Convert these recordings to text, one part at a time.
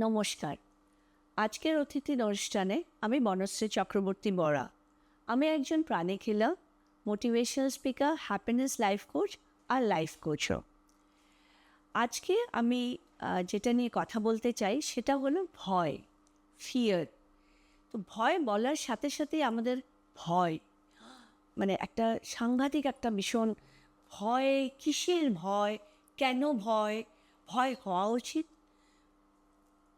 নমস্কার। আজকের অতিথির অনুষ্ঠানে আমি বনশ্রী চক্রবর্তী বরা। আমি একজন pranic healer, motivational speaker, happiness life coach আর লাইফ কোচও। আজকে আমি যেটা নিয়ে কথা বলতে চাই সেটা হলো ভয়, ফিয়ার। তো ভয় বলার সাথে সাথেই আমাদের ভয়, মানে একটা সাংঘাতিক একটা ভীষণ ভয়। কিসের ভয়? কেন ভয়? ভয় হওয়া উচিত?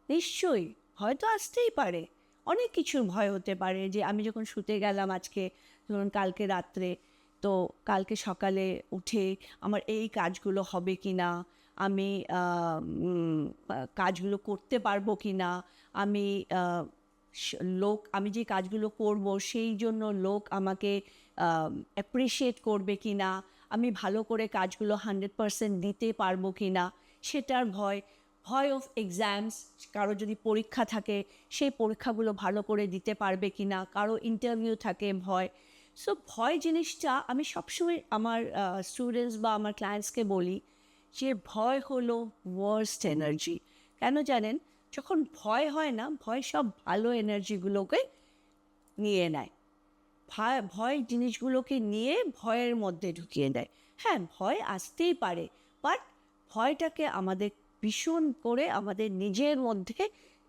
নিশ্চয়ই, ভয় তো আসতেই পারে। অনেক কিছুর ভয় হতে পারে, যে আমি যখন শুতে গেলাম আজকে, ধরুন কালকে রাত্রে, তো কালকে সকালে উঠে আমার এই কাজগুলো হবে কি না, আমি কাজগুলো করতে পারবো কি না, আমি আমি যে কাজগুলো করব সেই জন্য লোক আমাকে অ্যাপ্রিসিয়েট করবে কি না, আমি ভালো করে কাজগুলো 100% দিতে পারবো কি না, সেটার ভয়। ভয় অফ এক্সামস, কারো যদি পরীক্ষা থাকে সেই পরীক্ষাগুলো ভালো করে দিতে পারবে কি না, কারো ইন্টারভিউ থাকে ভয়। সো ভয় জিনিসটা আমি সবসময় আমার স্টুডেন্টস বা আমার ক্লায়েন্টসকে বলি যে ভয় হলো ওয়ার্স্ট এনার্জি। কেন জানেন? যখন ভয় হয় না, ভয় সব ভালো এনার্জিগুলোকে নিয়ে নেয়। ভয় জিনিসগুলোকে নিয়ে ভয়ের মধ্যে ঢুকিয়ে দেয়। হ্যাঁ, ভয় আসতেই পারে, বাট ভয়টাকে আমাদের ভীষণ করে আমাদের নিজের মধ্যে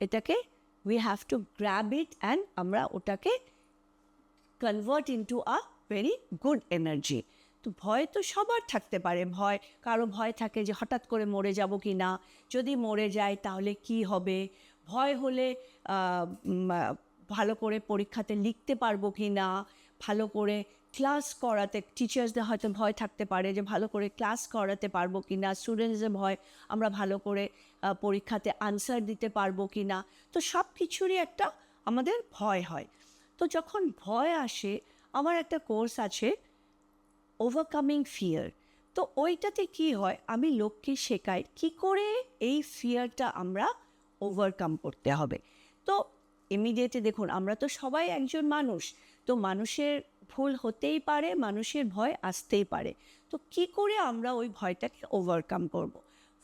এটাকে we have to grab it and আমরা ওটাকে convert into a very good energy. তো ভয় তো সবার থাকতে পারে। ভয়, কারো ভয় থাকে যে হঠাৎ করে মরে যাব কি না, যদি মরে যায় তাহলে কি হবে, ভয় হলে ভালো করে পরীক্ষাতে লিখতে পারবো কি না, ভালো করে ক্লাস করাতে, টিচার্সদের হয়তো ভয় থাকতে পারে যে ভালো করে ক্লাস করাতে পারবো কি না, স্টুডেন্টসদের ভয় আমরা ভালো করে পরীক্ষাতে আনসার দিতে পারবো কি না। তো সব কিছুরই একটা আমাদের ভয় হয়। তো যখন ভয় আসে, আমার একটা কোর্স আছে ওভারকামিং ফিয়ার। তো ওইটাতে কি হয়, আমি লোককে শেখাই কি করে এই ফিয়ারটা আমরা ওভারকাম করতে হবে। তো ইমিডিয়েটলি দেখুন, আমরা তো সবাই একজন মানুষ, তো মানুষের ভুল হতেই পারে, মানুষের ভয় আসতেই পারে। তো কি করে আমরা ওই ভয়টাকে ওভারকাম করব?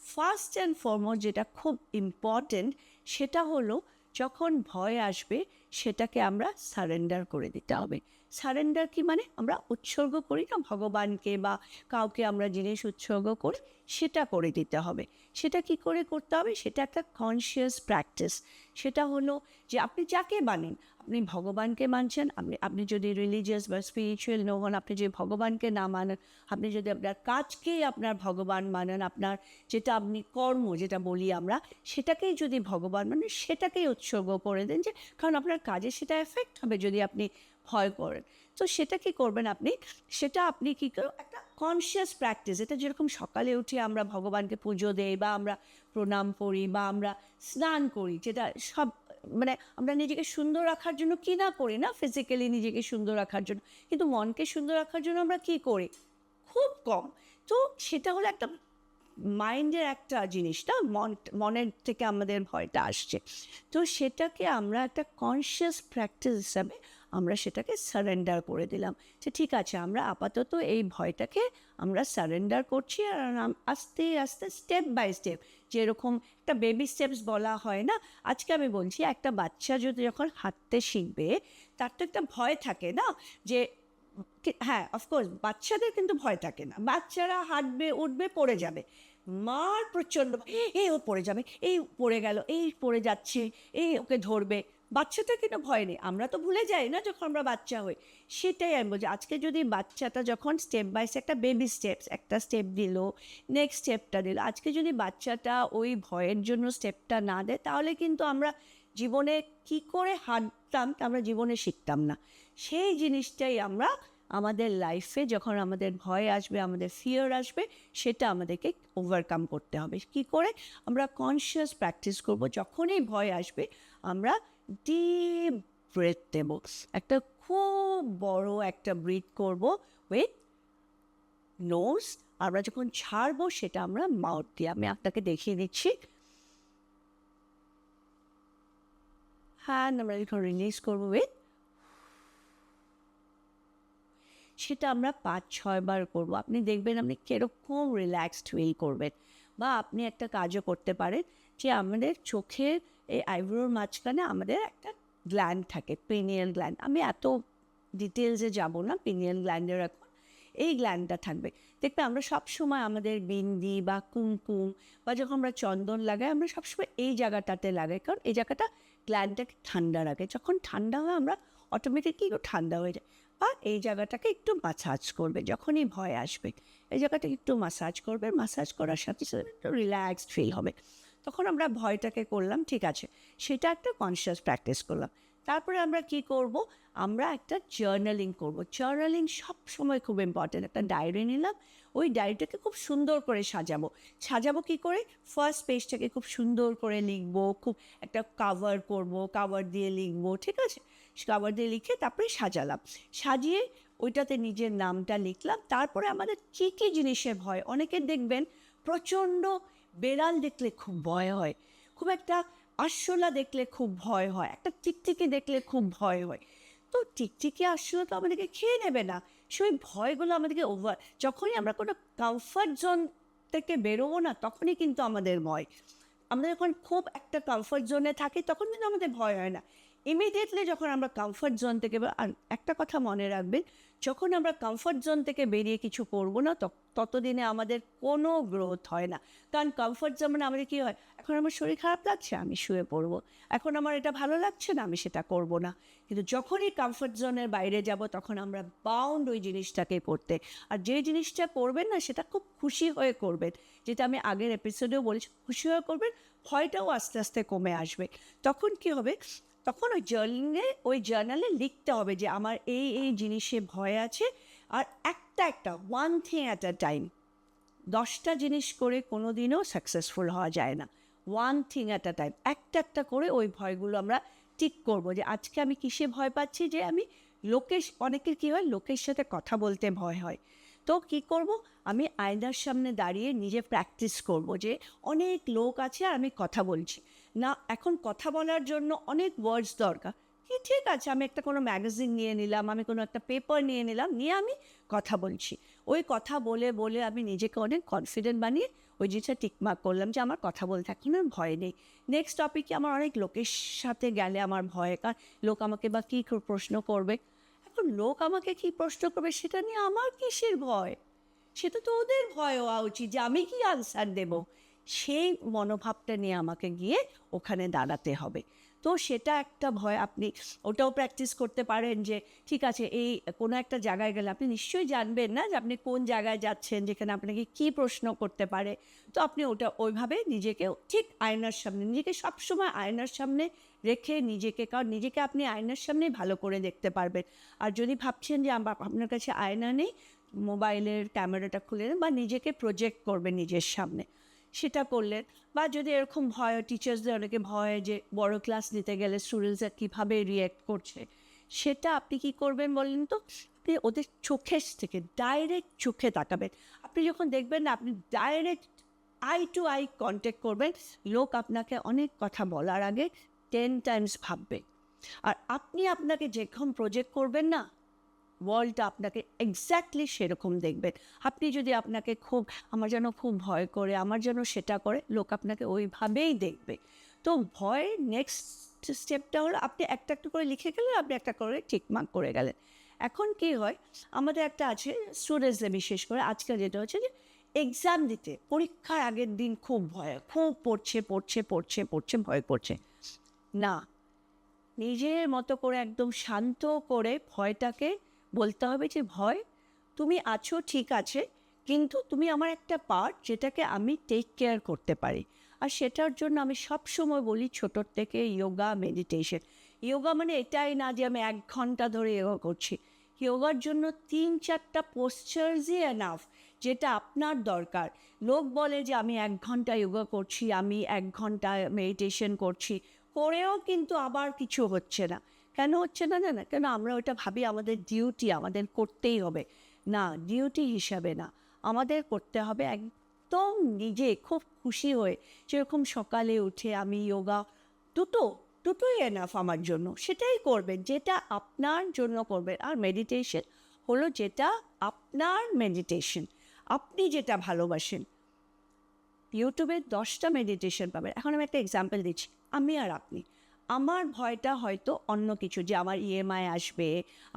ফার্স্ট অ্যান্ড ফরমোস্ট যেটা খুব ইম্পর্টেন্ট, সেটা হলো যখন ভয় আসবে সেটাকে আমরা সারেন্ডার করে দিতে হবে। সারেন্ডার কি মানে? আমরা উৎসর্গ করি না ভগবানকে, বা কাউকে আমরা জিনিস উৎসর্গ করি, সেটা করে দিতে হবে। সেটা কি করে করতে হবে? সেটা একটা কনসিয়াস প্র্যাকটিস। সেটা হলো যে আপনি যাকে মানেন, আপনি ভগবানকে মানছেন, আপনি যদি রিলিজিয়াস বা স্পিরিচুয়াল ন হন, আপনি যদি ভগবানকে না মানেন, আপনি যদি আপনার কাজকেই আপনার ভগবান মানেন, আপনার যেটা আপনি কর্ম যেটা বলি আমরা, সেটাকেই যদি ভগবান মানেন, সেটাকেই উৎসর্গ করে দেন। যে কারণ আপনার কাজে সেটা এফেক্ট হবে যদি আপনি ভয় করেন। তো সেটা কি করবেন আপনি? সেটা আপনি কী করো, একটা কনসিয়াস প্র্যাকটিস। এটা যেরকম সকালে উঠে আমরা ভগবানকে পুজো দেই, বা আমরা প্রণাম করি, বা আমরা স্নান করি, যেটা সব মানে আমরা নিজেকে সুন্দর রাখার জন্য কি না করি না, ফিজিক্যালি নিজেকে সুন্দর রাখার জন্য, কিন্তু মনকে সুন্দর রাখার জন্য আমরা কী করি? খুব কম। তো সেটা হলো একটা মাইন্ডের একটা জিনিস না, মনের থেকে আমাদের ভয়টা আসছে। তো সেটাকে আমরা একটা কনসিয়াস প্র্যাকটিস হিসাবে আমরা সেটাকে সারেন্ডার করে দিলাম, যে ঠিক আছে, আমরা আপাতত এই ভয়টাকে আমরা সারেন্ডার করছি। আর আস্তে আস্তে স্টেপ বাই স্টেপ, যেরকম একটা বেবি স্টেপস বলা হয় না, আজকে আমি বলছি একটা বাচ্চা যদি যখন হাঁটতে শিখবে, তার তো একটা ভয় থাকে না, যে হ্যাঁ, অফকোর্স বাচ্চাদের কিন্তু ভয় থাকে না, বাচ্চারা হাঁটবে, উঠবে, পড়ে যাবে, মার প্রচণ্ড এই ও পড়ে যাবে, এই পড়ে গেল, এই পড়ে যাচ্ছে, এই ওকে ধরবে। বাচ্চাটার কিন্তু ভয় নেই, আমরা তো ভুলে যাই না যখন আমরা বাচ্চা হই। সেটাই আমি বলছি, আজকে যদি বাচ্চাটা যখন স্টেপ বাই স্টেপ, একটা বেবি স্টেপস, একটা স্টেপ দিল, নেক্সট স্টেপটা দিল, আজকে যদি বাচ্চাটা ওই ভয়ের জন্য স্টেপটা না দেয়, তাহলে কিন্তু আমরা জীবনে কি করে হাঁটতাম তা আমরা জীবনে শিখতাম না। সেই জিনিসটাই আমরা আমাদের লাইফে, যখন আমাদের ভয় আসবে, আমাদের ফিয়ার আসবে, সেটা আমাদেরকে ওভারকাম করতে হবে। কি করে? আমরা কনসিয়াস প্র্যাকটিস করব। যখনই ভয় আসবে আমরা ডিপ ব্রেথ দেব, একটা খুব বড় একটা ব্রিথ করব উইথ নোজ। আমরা যখন ছাড়বো সেটা আমরা মাউথ দিয়ে, আমি আপনাকে দেখিয়ে দিচ্ছি। হ্যাঁ, আমরা যখন রিলিজ করবো উইথ, সেটা আমরা 5-6 বার করবো। আপনি দেখবেন আপনি কীরকম রিল্যাক্সড ফিল করবেন। বা আপনি একটা কাজও করতে পারেন, যে আমাদের চোখের এই আইব্রোর মাঝখানে আমাদের একটা গ্ল্যান্ড থাকে, পিনিয়াল গ্ল্যান্ড। আমি এত ডিটেলসে যাব না পিনিয়াল গ্ল্যান্ডের এখন। এই গ্ল্যান্ডটা থাকবে। দেখবে আমরা সবসময় আমাদের বিন্দি বা কুমকুম বা যখন আমরা চন্দন লাগাই, আমরা সবসময় এই জায়গাটাতে লাগাই, কারণ এই জায়গাটা গ্ল্যান্ডটাকে ঠান্ডা রাখে। যখন ঠান্ডা হয় আমরা অটোমেটিকলি একটু ঠান্ডা হয়ে যায়। বা এই জায়গাটাকে একটু মাসাজ করবে যখনই ভয় আসবে, এই জায়গাটাকে একটু মাসাজ করবে। মাসাজ করার সাথে সাথে একটু রিল্যাক্সড ফিল হবে। তখন আমরা ভয়টাকে করলাম, ঠিক আছে, সেটা একটা কনসিয়াস প্র্যাকটিস করলাম। তারপরে আমরা কি করব, আমরা একটা জার্নালিং করব। জার্নালিং সব সময় খুব ইম্পর্টেন্ট। একটা ডায়েরি নিলাম, ওই ডায়েরিটাকে খুব সুন্দর করে সাজাবো কি করে, ফার্স্ট পেজটাকে খুব সুন্দর করে লিখবো, খুব একটা কাভার করব, কাভার দিয়ে লিখবো, ঠিক আছে, কাভার দিয়ে লিখে তারপরে সাজালাম। সাজিয়ে ওইটাতে নিজের নামটা লিখলাম। তারপরে আমাদের কী কী জিনিসের ভয়, অনেকের দেখবেন প্রচণ্ড বেড়াল দেখলে খুব ভয় হয়, খুব একটা আরশোলা দেখলে খুব ভয় হয়, একটা টিকটিকি দেখলে খুব ভয় হয়। তো টিকটিকি আরশোলা তো আমাদেরকে খেয়ে নেবে না, সেই ভয়গুলো আমাদেরকে যখনই আমরা কোনো কমফর্ট জোন থেকে বেরোবো না, তখনই কিন্তু আমাদের ভয়। আমরা যখন খুব একটা কমফর্ট জোনে থাকি তখন কিন্তু আমাদের ভয় হয় না। ইমিডিয়েটলি যখন আমরা কমফর্ট জোন থেকে আর একটা কথা মনে রাখবেন, যখন আমরা কমফর্ট জোন থেকে বেরিয়ে কিছু করবো না, ততদিনে আমাদের কোনো গ্রোথ হয় না। কারণ কমফর্ট জোনে আমাদের কী হয়, এখন আমার শরীর খারাপ লাগছে, আমি শুয়ে পড়বো। এখন আমার এটা ভালো লাগছে না, আমি সেটা করব না। কিন্তু যখনই কমফর্ট জোনের বাইরে যাব, তখন আমরা বাউন্ড ওই জিনিসটাকে করতে। আর যে জিনিসটা করবেন না, সেটা খুব খুশি হয়ে করবেন। যেটা আমি আগের এপিসোডেও বলেছি, খুশি হয়ে করবেন, ভয়টাও আস্তে আস্তে কমে আসবে। তখন কি হবে, তখন ওই জার্নালে লিখতে হবে যে আমার এই এই জিনিসে ভয় আছে। আর একটা one thing at a time, 10টা জিনিস করে কোনো দিনও সাকসেসফুল হওয়া যায় না। One thing at a time, একটা করে ওই ভয়গুলো আমরা ঠিক করবো। যে আজকে আমি কিসে ভয় পাচ্ছি, যে আমি অনেকের কী হয়, লোকের সাথে কথা বলতে ভয় হয়। তো কি করব, আমি আয়নার সামনে দাঁড়িয়ে নিজে প্র্যাকটিস করব যে অনেক লোক আছে আর আমি কথা বলছি না। এখন কথা বলার জন্য অনেক ওয়ার্ডস দরকার, কি ঠিক আছে, আমি একটা কোনো ম্যাগাজিন নিয়ে নিলাম, আমি কোনো একটা পেপার নিয়ে নিলাম, নিয়ে আমি কথা বলছি। ওই কথা বলে বলে আমি নিজেকে অনেক কনফিডেন্ট বানিয়ে ওই জিনিসটা টিকমার্ক করলাম যে আমার কথা বলতে এখন আর ভয় নেই। নেক্সট টপিকে আমার অনেক লোকের সাথে গেলে আমার ভয়, কারণ লোক আমাকে বা কী প্রশ্ন করবে। এখন লোক আমাকে কী প্রশ্ন করবে সেটা নিয়ে আমার কিসের ভয়, সেটা তো ওদের ভয় হওয়া উচিত যে আমি কি আনসার দেব। সেই মনোভাবটা নিয়ে আমাকে গিয়ে ওখানে দাঁড়াতে হবে। তো সেটা একটা ভয়, আপনি ওটাও প্র্যাকটিস করতে পারেন। যে ঠিক আছে, এই কোনো একটা জায়গায় গেলে আপনি নিশ্চয়ই জানবেন না যে আপনি কোন জায়গায় যাচ্ছেন, যেখানে আপনাকে কী প্রশ্ন করতে পারে। তো আপনি ওটা ওইভাবে নিজেকেও ঠিক আয়নার সামনে, নিজেকে সবসময় আয়নার সামনে রেখে নিজেকে, কারণ নিজেকে আপনি আয়নার সামনেই ভালো করে দেখতে পারবেন। আর যদি ভাবছেন যে আপনার কাছে আয়না নেই, মোবাইলের ক্যামেরাটা খুলে নেন বা নিজেকে প্রজেক্ট করবে নিজের সামনে, সেটা করলেন। বা যদি এরকম ভয়, টিচার্সদের অনেকে ভয় যে বড় ক্লাস নিতে গেলে স্টুডেন্টসরা কীভাবে রিয়্যাক্ট করছে, সেটা আপনি কী করবেন বলেন তো, আপনি ওদের চোখের থেকে ডাইরেক্ট চোখে তাকাবেন। আপনি যখন দেখবেন না, আপনি direct eye to eye contact করবেন, লোক আপনাকে অনেক কথা বলার আগে 10 টাইমস ভাববে। আর আপনি আপনাকে যেরকম প্রজেক্ট করবেন না, ওয়ার্ল্ডটা আপনাকে এক্স্যাক্টলি সেরকম দেখবেন। আপনি যদি আপনাকে খুব, আমার যেন খুব ভয় করে, আমার যেন সেটা করে, লোক আপনাকে ওইভাবেই দেখবে। তো ভয় নেক্সট স্টেপটা হলো, আপনি একটা একটা করে লিখে গেলেন, আপনি একটা করে টিকমার্ক করে গেলেন। এখন কি হয়, আমাদের একটা আছে স্টুডেন্টসদের, বিশেষ করে আজকাল যেটা হচ্ছে যে এক্সাম দিতে পরীক্ষার আগের দিন খুব ভয়, খুব পড়ছে ভয় করছে না। নিজের মতো করে একদম শান্ত করে ভয়টাকে বলতে হবে যে ভয়, তুমি আছো ঠিক আছে, কিন্তু তুমি আমার একটা পার্ট, যেটাকে আমি টেক কেয়ার করতে পারি। আর সেটার জন্য আমি সব সময় বলি, ছোটোর থেকে যোগা, মেডিটেশন। যোগা মানে এটাই না যে আমি 1 ঘন্টা ধরে যোগা করছি। যোগার জন্য 3-4টা পোশ্চার্সই এনাফ, যেটা আপনার দরকার। লোক বলে যে আমি 1 ঘন্টা যোগা করছি, আমি 1 ঘন্টা মেডিটেশন করছি, করেও কিন্তু আবার কিছু হচ্ছে না। কেন হচ্ছে না জানেন? কেন আমরা ওটা ভাবি আমাদের ডিউটি, আমাদের করতেই হবে। না, ডিউটি হিসাবে না, আমাদের করতে হবে একদম নিজে খুব খুশি হয়ে। যেরকম সকালে উঠে আমি যোগা, দুটোই এনাফ আমার জন্য, সেটাই করবেন, যেটা আপনার জন্য করবেন। আর মেডিটেশন হলো যেটা আপনার মেডিটেশন, আপনি যেটা ভালোবাসেন। ইউটিউবে 10টা মেডিটেশন পাবেন। এখন আমি একটা এক্সাম্পল দিচ্ছি, আমি আর আপনি, আমার ভয়টা হয়তো অন্য কিছু, যে আমার ইএমআই আসবে,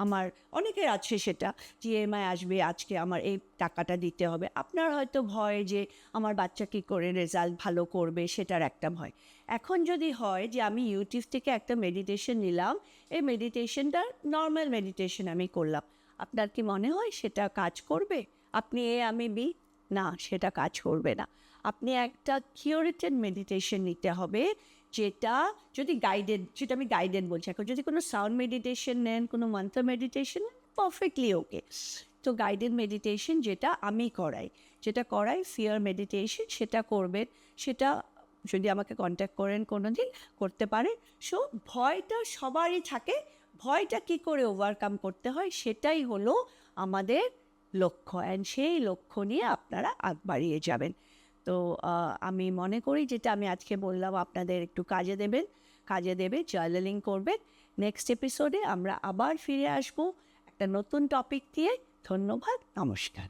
আমার অনেকের আছে সেটা, যে ইএমআই আসবে, আজকে আমার এই টাকাটা দিতে হবে। আপনার হয়তো ভয় যে আমার বাচ্চা কী করে রেজাল্ট ভালো করবে, সেটার একটা ভয়। এখন যদি হয় যে আমি ইউটিউব থেকে একটা মেডিটেশন নিলাম, এই মেডিটেশনটা নর্মাল মেডিটেশন আমি করলাম, আপনার কি মনে হয় সেটা কাজ করবে? আপনি এ আমি বি, না, সেটা কাজ করবে না। আপনি একটা কিউরেটেড মেডিটেশন নিতে হবে, যেটা যদি গাইডেড, যেটা আমি গাইডেড বলছি। এখন যদি কোনো সাউন্ড মেডিটেশন নেন, কোনো মন্ত্র মেডিটেশন, পারফেক্টলি ওকে। তো গাইডেড মেডিটেশন যেটা আমি করাই, ফিয়ার মেডিটেশন, সেটা করবেন। সেটা যদি আমাকে কন্ট্যাক্ট করেন কোনো দিন, করতে পারেন। সো ভয়টা সবারই থাকে, ভয়টা কী করে ওভারকাম করতে হয় সেটাই হলো আমাদের লক্ষ্য, অ্যান্ড সেই লক্ষ্য নিয়ে আপনারা আগ বাড়িয়ে যাবেন। তো আমি মনে করি যেটা আমি আজকে বললাম আপনাদের একটু কাজে দেবে, জার্নালিং করবেন। নেক্সট এপিসোডে আমরা আবার ফিরে আসবো একটা নতুন টপিক দিয়ে। ধন্যবাদ, নমস্কার।